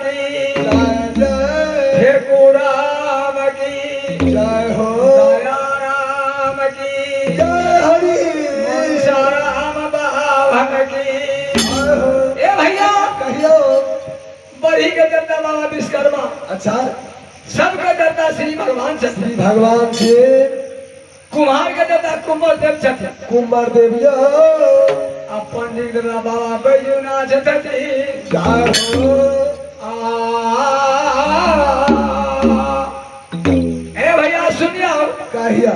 की जय ठेकुराम की जय हो दया राम की जय हरि राम बाभन की। जय हो। ए भैया कहियो बड़ी के दत्ता बाबा विश्वकर्मा अच्छा सबका दत्ता श्री भगवान से श्री भगवान से कुम्हार के दत्ता कुंवर देव छथि कुंवर देविया आ पंडित बाबा बैजूनाथ छथि। जय हो ए भैया सुनियो कहिया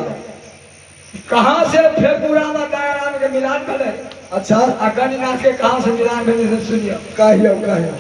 कहाँ से ठेकुराम और दयाराम के मिलान भले अच्छा आ गणिनाथ के कहाँ से मिलान भले से सुनियो। कहियो कहियो